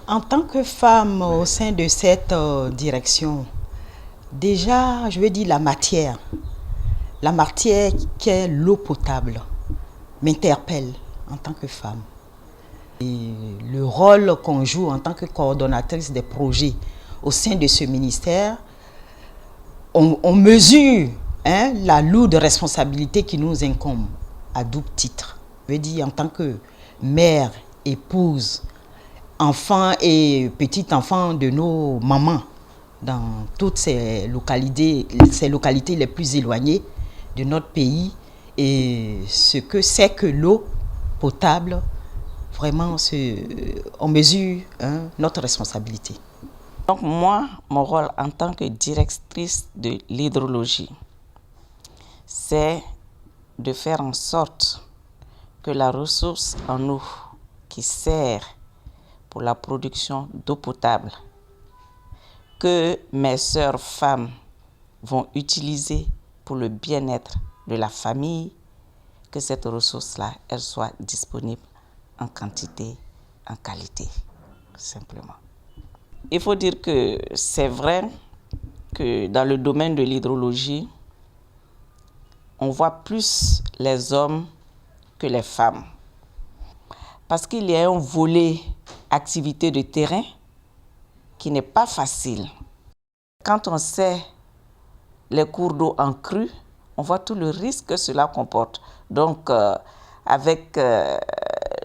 En tant que femme au sein de cette direction, déjà, je veux dire la matière qui est l'eau potable, m'interpelle en tant que femme. Et le rôle qu'on joue en tant que coordonnatrice des projets au sein de ce ministère, on mesure la lourde responsabilité qui nous incombe à double titre. Je veux dire, en tant que mère, épouse, enfants et petits-enfants de nos mamans dans toutes ces localités les plus éloignées de notre pays, et ce que c'est que l'eau potable, vraiment, on mesure notre responsabilité. Donc moi, mon rôle en tant que directrice de l'hydrologie, c'est de faire en sorte que la ressource en eau qui sert pour la production d'eau potable, que mes sœurs femmes vont utiliser pour le bien-être de la famille, que cette ressource-là, elle soit disponible en quantité, en qualité, simplement. Il faut dire que c'est vrai que dans le domaine de l'hydrologie, on voit plus les hommes que les femmes. Parce qu'il y a un volet activité de terrain qui n'est pas facile. Quand on sait les cours d'eau en crue, on voit tout le risque que cela comporte. Donc, avec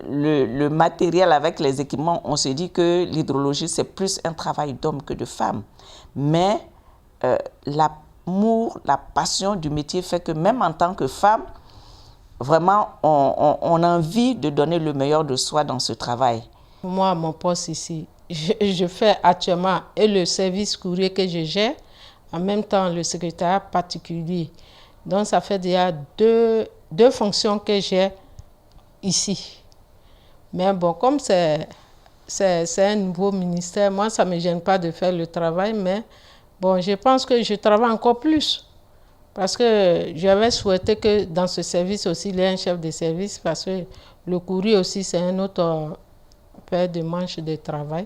le matériel, avec les équipements, on se dit que l'hydrologie, c'est plus un travail d'homme que de femme. Mais l'amour, la passion du métier fait que même en tant que femme, vraiment, on a envie de donner le meilleur de soi dans ce travail. Moi, mon poste ici, je fais actuellement et le service courrier que je gère, en même temps le secrétariat particulier. Donc, ça fait déjà deux fonctions que j'ai ici. Mais bon, comme c'est un nouveau ministère, moi, ça ne me gêne pas de faire le travail, mais bon, je pense que je travaille encore plus. Parce que j'avais souhaité que dans ce service aussi, il y ait un chef de service, parce que le courrier aussi, c'est un autre paire de manches de travail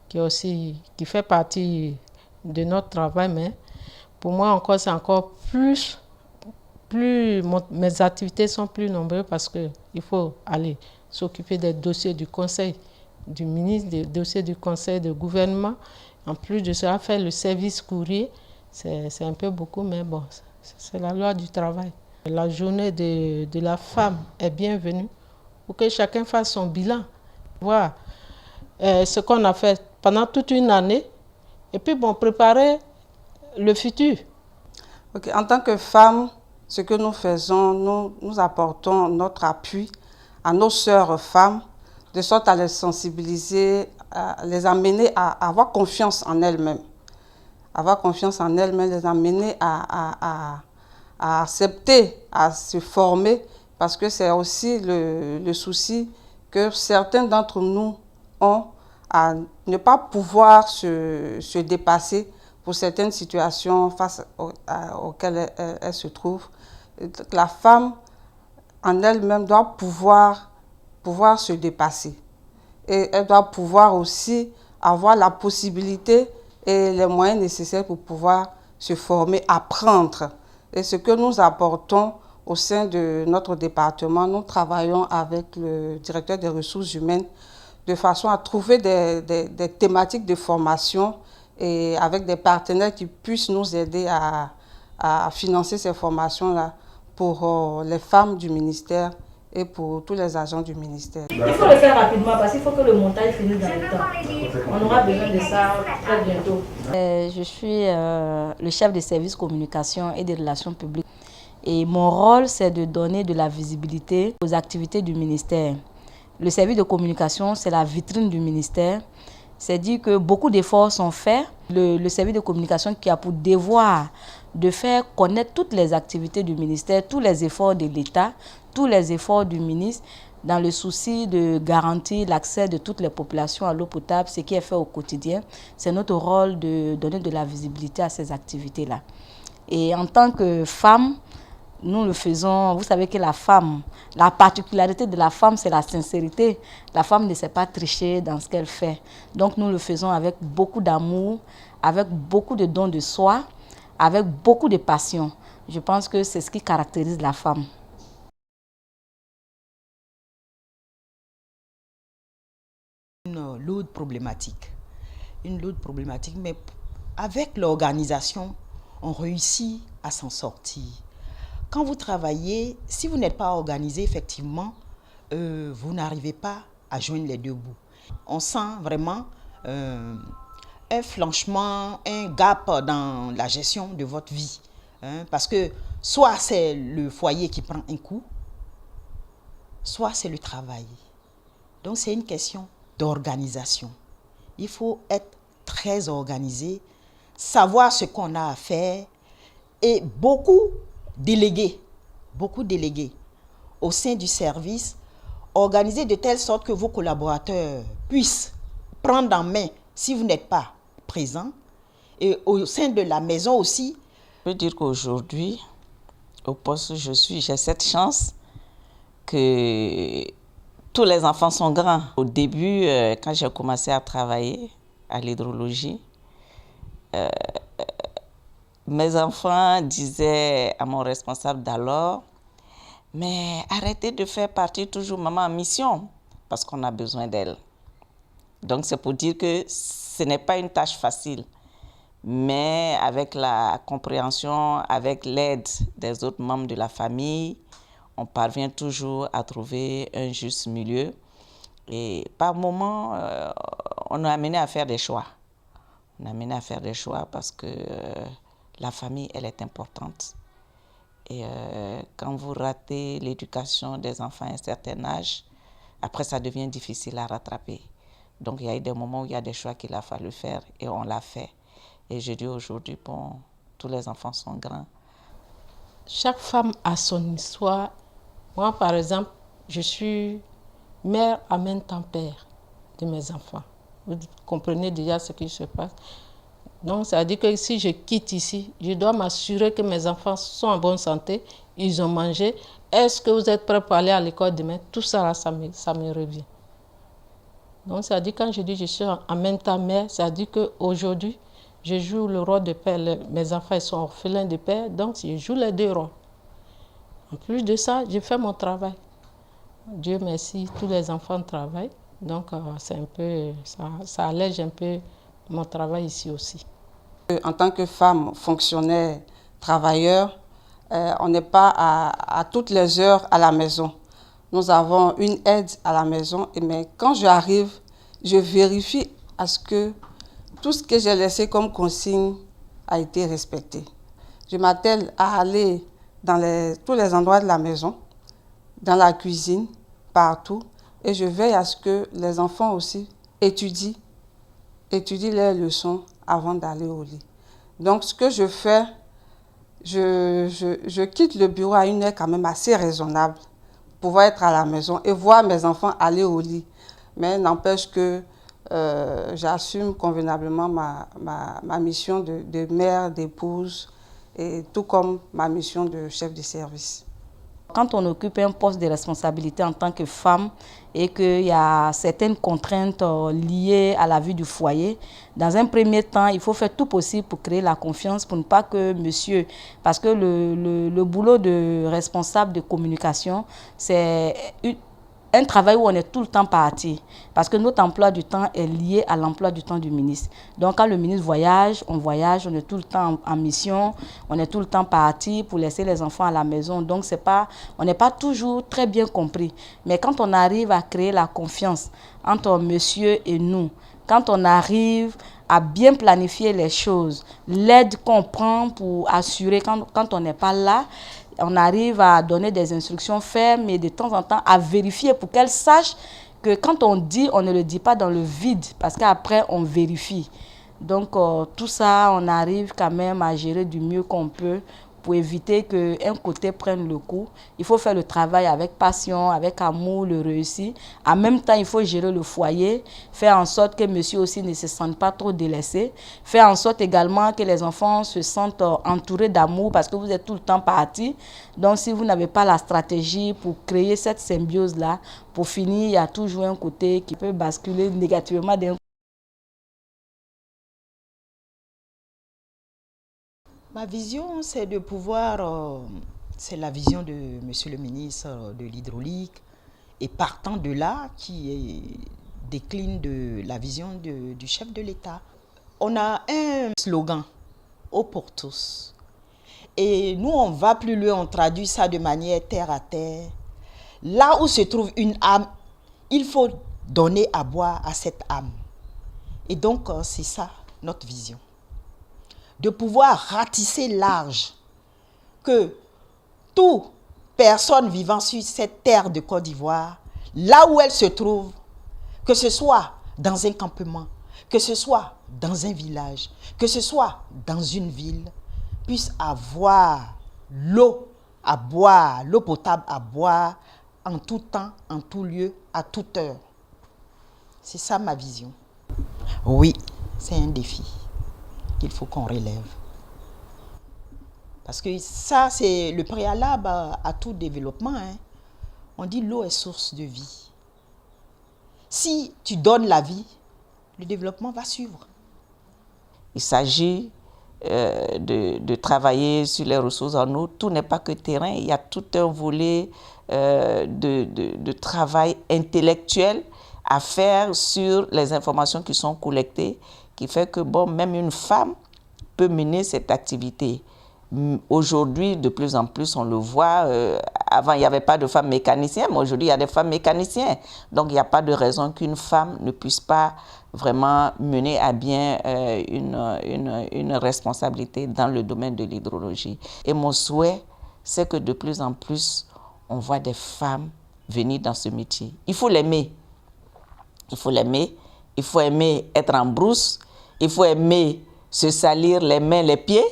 qui fait partie de notre travail. Mais pour moi, encore, c'est encore mes activités sont plus nombreuses parce qu'il faut aller s'occuper des dossiers du conseil du ministre, des dossiers du conseil de gouvernement. En plus de ça, faire le service courrier, c'est un peu beaucoup, mais bon, c'est la loi du travail. La journée de la femme est bienvenue pour que chacun fasse son bilan, voir ce qu'on a fait pendant toute une année et puis bon, préparer le futur. Okay. En tant que femme, ce que nous faisons, nous apportons notre appui à nos sœurs femmes, de sorte à les sensibiliser, à les amener à avoir confiance en elles-mêmes. Avoir confiance en elles-mêmes, les amener à accepter, à se former, parce que c'est aussi le souci que certains d'entre nous ont à ne pas pouvoir se dépasser pour certaines situations face auxquelles elle se trouve. La femme en elle-même doit pouvoir se dépasser. Et elle doit pouvoir aussi avoir la possibilité et les moyens nécessaires pour pouvoir se former, apprendre. Et ce que nous apportons au sein de notre département, nous travaillons avec le directeur des ressources humaines de façon à trouver des thématiques de formation et avec des partenaires qui puissent nous aider à financer ces formations-là pour les femmes du ministère et pour tous les agents du ministère. Il faut le faire rapidement parce qu'il faut que le montage finisse dans le temps. On aura besoin de ça très bientôt. Je suis le chef de service communication et des relations publiques. Et mon rôle, c'est de donner de la visibilité aux activités du ministère. Le service de communication, c'est la vitrine du ministère. C'est dire que beaucoup d'efforts sont faits. Le service de communication qui a pour devoir de faire connaître toutes les activités du ministère, tous les efforts de l'État, tous les efforts du ministre, dans le souci de garantir l'accès de toutes les populations à l'eau potable, ce qui est fait au quotidien. C'est notre rôle de donner de la visibilité à ces activités-là. Et en tant que femme, nous le faisons, vous savez que la femme, la particularité de la femme, c'est la sincérité. La femme ne sait pas tricher dans ce qu'elle fait. Donc nous le faisons avec beaucoup d'amour, avec beaucoup de dons de soi, avec beaucoup de passion. Je pense que c'est ce qui caractérise la femme. Une lourde problématique, mais avec l'organisation, on réussit à s'en sortir. Quand vous travaillez, si vous n'êtes pas organisé, effectivement, vous n'arrivez pas à joindre les deux bouts. On sent vraiment un flanchement, un gap dans la gestion de votre vie. Parce que soit c'est le foyer qui prend un coup, soit c'est le travail. Donc c'est une question d'organisation. Il faut être très organisé, savoir ce qu'on a à faire et beaucoup déléguer au sein du service, organiser de telle sorte que vos collaborateurs puissent prendre en main si vous n'êtes pas présent. Et au sein de la maison aussi. Je peux dire qu'aujourd'hui, au poste où je suis, j'ai cette chance que tous les enfants sont grands. Au début, quand j'ai commencé à travailler à l'hydrologie, mes enfants disaient à mon responsable d'alors, mais arrêtez de faire partie toujours maman en mission, parce qu'on a besoin d'elle. Donc c'est pour dire que ce n'est pas une tâche facile, mais avec la compréhension, avec l'aide des autres membres de la famille, on parvient toujours à trouver un juste milieu. Et par moments, on est amené à faire des choix. On est amené à faire des choix parce que la famille, elle est importante. Et quand vous ratez l'éducation des enfants à un certain âge, après ça devient difficile à rattraper. Donc il y a eu des moments où il y a des choix qu'il a fallu faire et on l'a fait. Et je dis aujourd'hui, bon, tous les enfants sont grands. Chaque femme a son histoire. Moi, par exemple, je suis mère en même temps père de mes enfants. Vous comprenez déjà ce qui se passe. Donc, ça veut dire que si je quitte ici, je dois m'assurer que mes enfants sont en bonne santé, ils ont mangé. Est-ce que vous êtes prêts pour aller à l'école demain? Tout ça, là, ça me revient. Donc, ça veut dire quand je dis que je suis en même temps mère, ça veut dire qu'aujourd'hui, je joue le rôle de père. Mes enfants ils sont orphelins de père, donc je joue les deux rôles. En plus de ça, je fais mon travail. Dieu merci, tous les enfants travaillent. Donc, c'est un peu, ça allège un peu mon travail ici aussi. En tant que femme fonctionnaire, travailleur, on n'est pas à toutes les heures à la maison. Nous avons une aide à la maison, mais quand j'arrive, je vérifie à ce que tout ce que j'ai laissé comme consigne a été respecté. Je m'attelle à aller dans tous les endroits de la maison, dans la cuisine, partout, et je veille à ce que les enfants aussi étudient leurs leçons avant d'aller au lit. Donc ce que je fais, je quitte le bureau à une heure quand même assez raisonnable pour pouvoir être à la maison et voir mes enfants aller au lit. Mais n'empêche que j'assume convenablement ma mission de mère, d'épouse, et tout comme ma mission de chef de service. Quand on occupe un poste de responsabilité en tant que femme et qu'il y a certaines contraintes liées à la vie du foyer, dans un premier temps, il faut faire tout possible pour créer la confiance, pour ne pas que monsieur... Parce que le boulot de responsable de communication, c'est un travail où on est tout le temps parti. Parce que notre emploi du temps est lié à l'emploi du temps du ministre. Donc quand le ministre voyage, on est tout le temps en mission, on est tout le temps parti pour laisser les enfants à la maison. Donc on n'est pas toujours très bien compris. Mais quand on arrive à créer la confiance entre monsieur et nous, quand on arrive à bien planifier les choses, l'aide qu'on prend pour assurer quand on n'est pas là, on arrive à donner des instructions fermes et de temps en temps à vérifier pour qu'elle sache que quand on dit, on ne le dit pas dans le vide parce qu'après on vérifie. Donc tout ça, on arrive quand même à gérer du mieux qu'on peut pour éviter qu'un côté prenne le coup. Il faut faire le travail avec passion, avec amour, le réussir. En même temps, il faut gérer le foyer, faire en sorte que monsieur aussi ne se sente pas trop délaissé, faire en sorte également que les enfants se sentent entourés d'amour parce que vous êtes tout le temps partis. Donc, si vous n'avez pas la stratégie pour créer cette symbiose-là, pour finir, il y a toujours un côté qui peut basculer négativement d'un. Ma vision, c'est de pouvoir, c'est la vision de Monsieur le ministre de l'Hydraulique, et partant de là, décline de la vision du chef de l'État. On a un slogan, eau pour tous. Et nous, on va plus loin, on traduit ça de manière terre à terre. Là où se trouve une âme, il faut donner à boire à cette âme. Et donc, c'est ça, notre vision. De pouvoir ratisser large, que toute personne vivant sur cette terre de Côte d'Ivoire, là où elle se trouve, que ce soit dans un campement, que ce soit dans un village, que ce soit dans une ville, puisse avoir l'eau à boire, l'eau potable à boire en tout temps, en tout lieu, à toute heure. C'est ça ma vision. Oui, c'est un défi qu'il faut qu'on relève. Parce que ça, c'est le préalable à tout développement. Hein. On dit l'eau est source de vie. Si tu donnes la vie, le développement va suivre. Il s'agit de travailler sur les ressources en eau. Tout n'est pas que terrain, il y a tout un volet de travail intellectuel à faire sur les informations qui sont collectées, qui fait que bon, même une femme peut mener cette activité. Aujourd'hui, de plus en plus, on le voit. Avant, il n'y avait pas de femmes mécaniciennes, mais aujourd'hui, il y a des femmes mécaniciennes. Donc, il n'y a pas de raison qu'une femme ne puisse pas vraiment mener à bien une responsabilité dans le domaine de l'hydrologie. Et mon souhait, c'est que de plus en plus, on voit des femmes venir dans ce métier. Il faut l'aimer. Il faut l'aimer. Il faut aimer être en brousse. Il faut aimer se salir les mains, les pieds,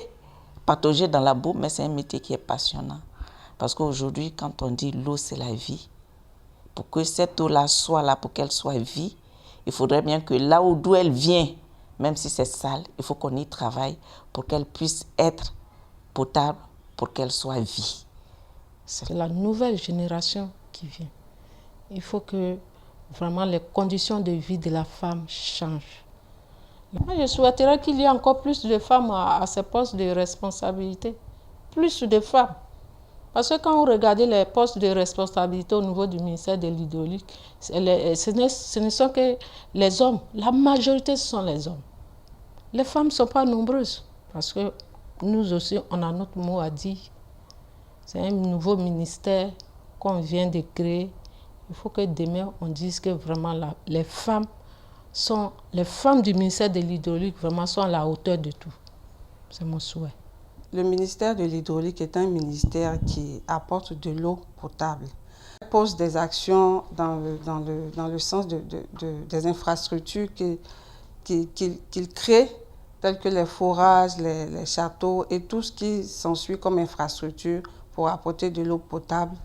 patauger dans la boue, mais c'est un métier qui est passionnant. Parce qu'aujourd'hui, quand on dit l'eau, c'est la vie, pour que cette eau-là soit là, pour qu'elle soit vie, il faudrait bien que là d'où elle vient, même si c'est sale, il faut qu'on y travaille pour qu'elle puisse être potable, pour qu'elle soit vie. C'est la nouvelle génération qui vient. Il faut que vraiment les conditions de vie de la femme changent. Moi, je souhaiterais qu'il y ait encore plus de femmes à ces postes de responsabilité. Plus de femmes. Parce que quand on regarde les postes de responsabilité au niveau du ministère de l'Hydraulique, ce ne sont que les hommes. La majorité, ce sont les hommes. Les femmes ne sont pas nombreuses. Parce que nous aussi, on a notre mot à dire. C'est un nouveau ministère qu'on vient de créer. Il faut que demain, on dise que vraiment les femmes du ministère de l'Hydraulique vraiment sont à la hauteur de tout. C'est mon souhait. Le ministère de l'Hydraulique est un ministère qui apporte de l'eau potable. Il pose des actions dans le sens des infrastructures qu'il crée, telles que les forages, les châteaux et tout ce qui s'ensuit comme infrastructure pour apporter de l'eau potable.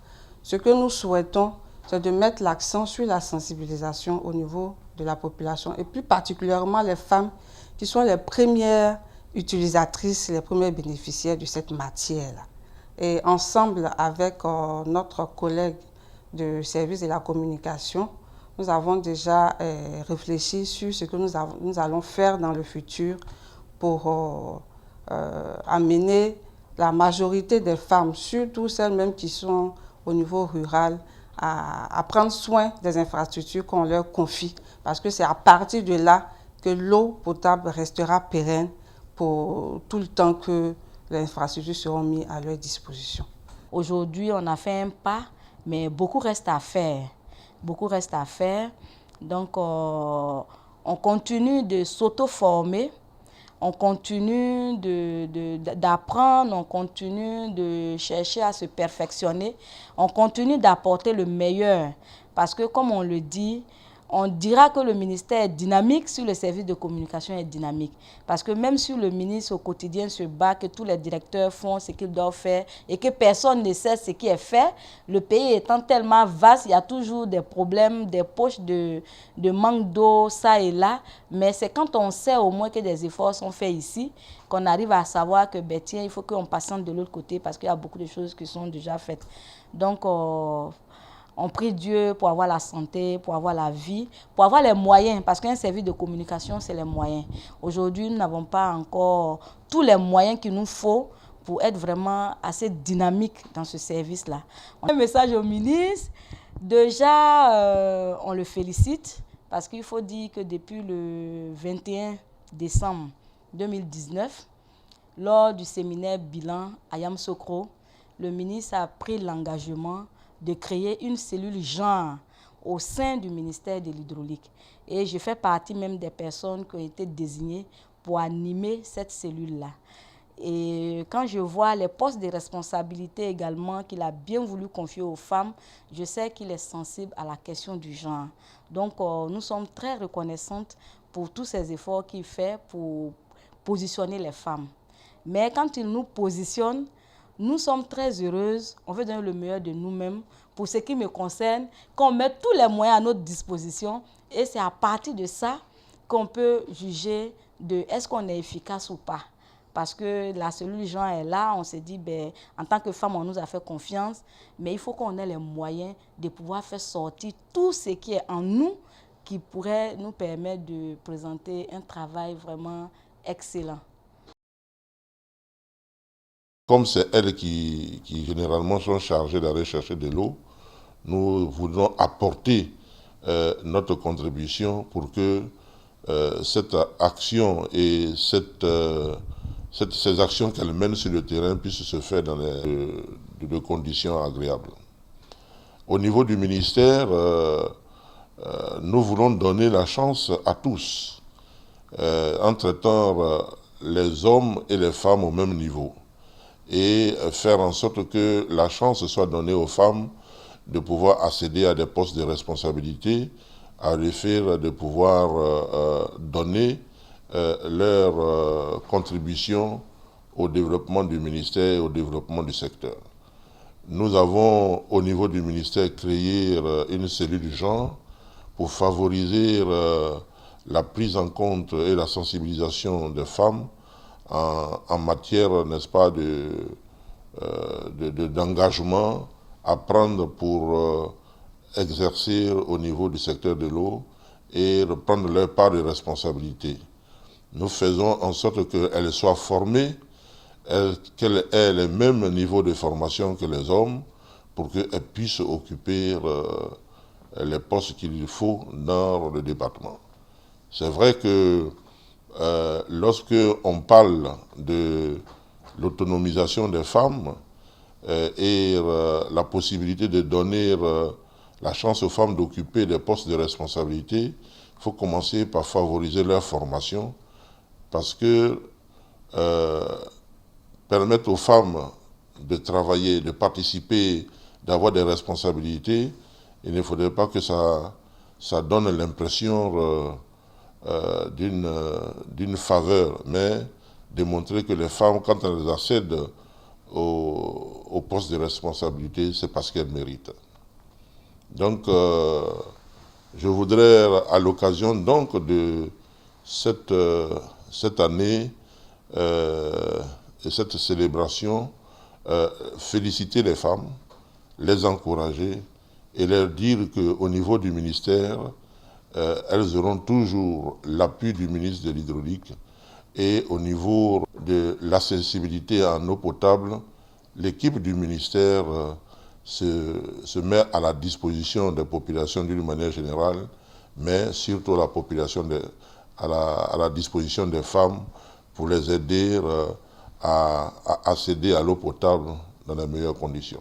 Ce que nous souhaitons, c'est de mettre l'accent sur la sensibilisation au niveau de la population et plus particulièrement les femmes qui sont les premières utilisatrices, les premiers bénéficiaires de cette matière-là. Et ensemble avec notre collègue du service de la communication, nous avons déjà réfléchi sur ce que nous allons faire dans le futur pour amener la majorité des femmes, surtout celles même qui sont au niveau rural, à prendre soin des infrastructures qu'on leur confie. Parce que c'est à partir de là que l'eau potable restera pérenne pour tout le temps que les infrastructures seront mises à leur disposition. Aujourd'hui, on a fait un pas, mais beaucoup reste à faire. Beaucoup reste à faire. Donc, on continue de s'auto-former, on continue d'apprendre, on continue de chercher à se perfectionner, on continue d'apporter le meilleur. Parce que, comme on le dit, on dira que le ministère est dynamique si le service de communication est dynamique. Parce que même si le ministre au quotidien se bat, que tous les directeurs font ce qu'ils doivent faire et que personne ne sait ce qui est fait, le pays étant tellement vaste, il y a toujours des problèmes, des poches de manque d'eau, ça et là. Mais c'est quand on sait au moins que des efforts sont faits ici, qu'on arrive à savoir que, ben, tiens, il faut qu'on patiente de l'autre côté parce qu'il y a beaucoup de choses qui sont déjà faites. Donc, on prie Dieu pour avoir la santé, pour avoir la vie, pour avoir les moyens, parce qu'un service de communication, c'est les moyens. Aujourd'hui, nous n'avons pas encore tous les moyens qu'il nous faut pour être vraiment assez dynamique dans ce service-là. Un message au ministre, déjà, on le félicite, parce qu'il faut dire que depuis le 21 décembre 2019, lors du séminaire bilan à Yamoussoukro, le ministre a pris l'engagement de créer une cellule genre au sein du ministère de l'Hydraulique. Et je fais partie même des personnes qui ont été désignées pour animer cette cellule-là. Et quand je vois les postes de responsabilité également qu'il a bien voulu confier aux femmes, je sais qu'il est sensible à la question du genre. Donc, nous sommes très reconnaissantes pour tous ces efforts qu'il fait pour positionner les femmes. Mais quand il nous positionne, nous sommes très heureuses, on veut donner le meilleur de nous-mêmes. Pour ce qui me concerne, qu'on met tous les moyens à notre disposition et c'est à partir de ça qu'on peut juger de est-ce qu'on est efficace ou pas. Parce que la cellule genre est là, on s'est dit, ben, en tant que femme, on nous a fait confiance, mais il faut qu'on ait les moyens de pouvoir faire sortir tout ce qui est en nous qui pourrait nous permettre de présenter un travail vraiment excellent. Comme c'est elles qui généralement sont chargées d'aller chercher de l'eau, nous voulons apporter notre contribution pour que cette action et ces actions qu'elles mènent sur le terrain puissent se faire dans de conditions agréables. Au niveau du ministère, nous voulons donner la chance à tous, en traitant les hommes et les femmes au même niveau, et faire en sorte que la chance soit donnée aux femmes de pouvoir accéder à des postes de responsabilité, à le faire de pouvoir donner leur contribution au développement du ministère et au développement du secteur. Nous avons au niveau du ministère créé une cellule genre pour favoriser la prise en compte et la sensibilisation des femmes en matière, n'est-ce pas, d'engagement à prendre pour exercer au niveau du secteur de l'eau et reprendre leur part de responsabilité. Nous faisons en sorte qu'elles soient formées, qu'elles aient le même niveau de formation que les hommes pour qu'elles puissent occuper les postes qu'il faut dans le département. C'est vrai que lorsque on parle de l'autonomisation des femmes et la possibilité de donner la chance aux femmes d'occuper des postes de responsabilité, il faut commencer par favoriser leur formation parce que permettre aux femmes de travailler, de participer, d'avoir des responsabilités, il ne faudrait pas que ça donne l'impression d'une faveur, mais démontrer que les femmes, quand elles accèdent au poste de responsabilité, c'est parce qu'elles méritent. Donc, je voudrais, à l'occasion donc de cette année et cette célébration, féliciter les femmes, les encourager et leur dire qu'au niveau du ministère, elles auront toujours l'appui du ministre de l'Hydraulique et au niveau de la sensibilité en eau potable, l'équipe du ministère se met à la disposition des populations d'une manière générale, mais surtout à la disposition des femmes pour les aider à accéder à l'eau potable dans les meilleures conditions.